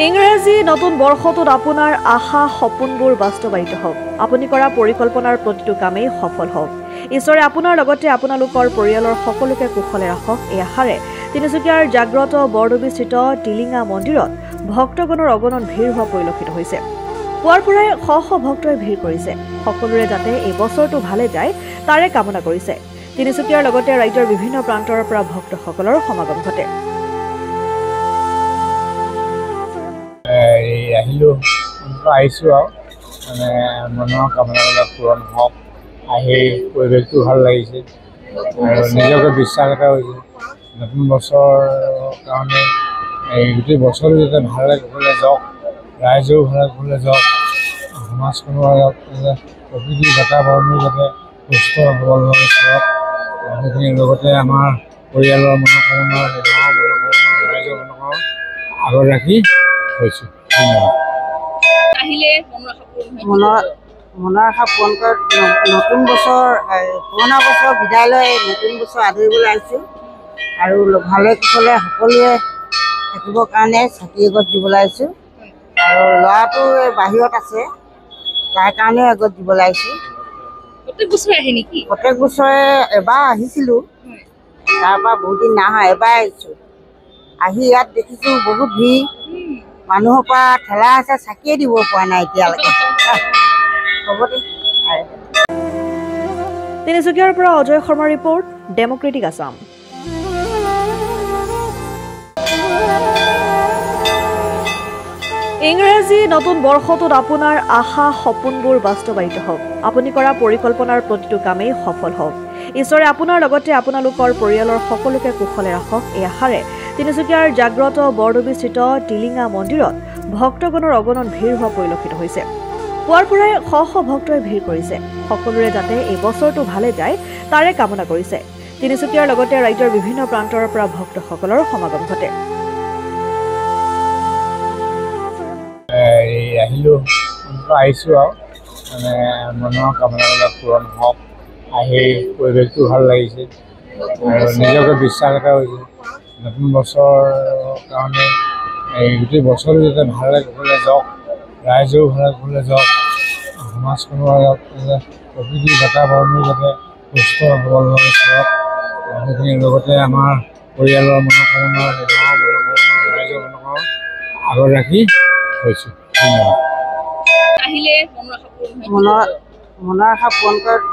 ইংৰাজী নতুন বৰ্ষটোত আপোনাৰ আশা সপোনবোৰ বাস্তৱায়িত হওক। আপুনি কৰা পৰিকল্পনাৰ প্ৰতিটো কামেই সফল হওক। ঈশ্বৰে আপোনাৰ লগতে আপোনালোকৰ পৰিয়ালৰ সকলোকে কুশলে ৰাখক। এই আশাৰে তিনিচুকীয়াৰ জাগ্ৰত বৰদুবিস্থিত টিলিঙা মন্দিৰত ভক্তগণৰ অগণন ভিৰ হোৱা পৰিলক্ষিত হৈছে। পুৱাৰ পৰাই শ শ ভক্তই ভিৰ কৰিছে। সকলোৰে যাতে এই বছৰটো ভালে যায় তাৰে কামনা কৰিছে। তিনিচুকীয়াৰ লগতে ৰাজ্যৰ বিভিন্ন প্ৰান্তৰ পৰা ভক্তসকলৰ সমাগম ঘটে। আহিছোঁ আৰু মানে মনৰ কামনাবিলাক পূৰণ হওক। আহি পৰিৱেশটো ভাল লাগিছে আৰু নিজকে বিশ্বাস এটা হৈছে নতুন বছৰৰ কাৰণে গোটেই বছৰটো যাতে ভালে কুশলে যাওক, ৰাইজেও ভালে কুশলে যাওক, সমাজখনৰ প্ৰকৃতিৰ বাতাবৰণো যাতে সুস্থ সবলভাৱে চলক। সেইখিনিৰ লগতে আমাৰ পৰিয়ালৰ মনোকামনা ৰাইজৰ মনোকামনা আগত ৰাখি হৈছোঁ। ধন্যবাদ। মনৰ আশা পূৰণ কৰি নতুন বছৰ পুৰণা বছৰ বিদায় লৈ নতুন বছৰ আদৰিবলৈ আহিছোঁ আৰু ভালে কুশলে সকলোৱে থাকিবৰ কাৰণে চাকি এগছ দিবলৈ আহিছোঁ আৰু ল'ৰাটো বাহিৰত আছে তাৰ কাৰণেও এগছ দিবলৈ আহিছোঁ। প্ৰত্যেক বছৰে আহে নেকি? প্ৰত্যেক বছৰে এবাৰ আহিছিলোঁ, তাৰপৰা বহুত দিন নাহা, এবাৰ আহিছোঁ। আহি ইয়াত দেখিছোঁ বহুত ভিৰ, মানুহৰ পৰা ঠেলা আছে, চাকিয়ে দিব পৰা নাই এতিয়ালৈকে। তিনিচুকীয়াৰ পৰা অজয় শৰ্মাৰ ৰিপৰ্ট, ডেমক্ৰেটিক আছাম। ইংৰাজী নতুন বৰ্ষটোত আপোনাৰ আশা সপোনবোৰ বাস্তৱায়িত হওক। আপুনি কৰা পৰিকল্পনাৰ প্ৰতিটো কামেই সফল হওক। ঈশ্বৰে আপোনাৰ লগতে আপোনালোকৰ পৰিয়ালৰ সকলোকে কুশলে ৰাখক। এই আশাৰে তিনিচুকীয়াৰ জাগ্ৰত বৰদুবিস্থিত টিলিঙা মন্দিৰত ভক্তগণৰ অগণন ভিৰ হোৱা পৰিলক্ষিত হৈছে। পুৱাৰ পৰাই শ শ ভক্তই ভিৰ কৰিছে। সকলোৰে যাতে এই বছৰটো ভালে যায় তাৰে কামনা কৰিছে। তিনিচুকীয়াৰ লগতে ৰাজ্যৰ বিভিন্ন প্ৰান্তৰ পৰা ভক্তসকলৰ সমাগম ঘটে। আহিছোঁ আৰু মানে মনৰ কামনাবিলাক পূৰণ হওক। আহি পৰিৱেশটো ভাল লাগিছে আৰু নিজকে বিশ্বাস এটা হৈছে নতুন বছৰৰ কাৰণে গোটেই বছৰটো যাতে ভালে কুশলে যাওক, ৰাইজেও ভালে কুশলে যাওক, সমাজখনৰ প্ৰকৃতিৰ বাতাবৰণো যাতে সুস্থ সবলভাৱে চলক। সেইখিনিৰ লগতে আমাৰ পৰিয়ালৰ মনোকামনা ৰাইজৰ মনোকামনা আগত ৰাখি হৈছোঁ। ধন্যবাদ। মনৰ আশা পূৰণ কৰি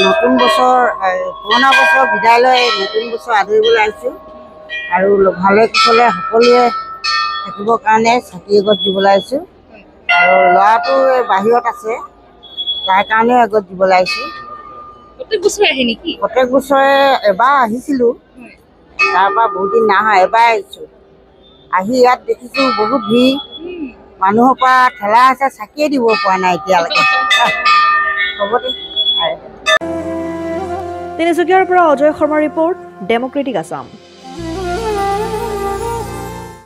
নতুন বছৰ পুৰণা বছৰ বিদায় লৈ নতুন বছৰ আদৰিবলৈ আহিছোঁ আৰু ভালে কুশলে সকলোৱে থাকিবৰ কাৰণে চাকি এগছ দিবলৈ আহিছোঁ আৰু ল'ৰাটো বাহিৰত আছে তাৰ কাৰণেও এগছ দিবলৈ আহিছোঁ। প্ৰত্যেক বছৰে আহে নেকি? প্ৰত্যেক বছৰে এবাৰ আহিছিলোঁ, তাৰপৰা বহুত দিন নাহা, এবাৰ আহিছোঁ। আহি ইয়াত দেখিছোঁ বহুত ভিৰ, মানুহৰ পৰা ঠেলা আছে, চাকিয়ে দিব পৰা নাই এতিয়ালৈকে। তিনিচুকীয়াৰ পৰা অজয় শৰ্মাৰ ৰিপৰ্ট, ডেমক্ৰেটিক আছাম।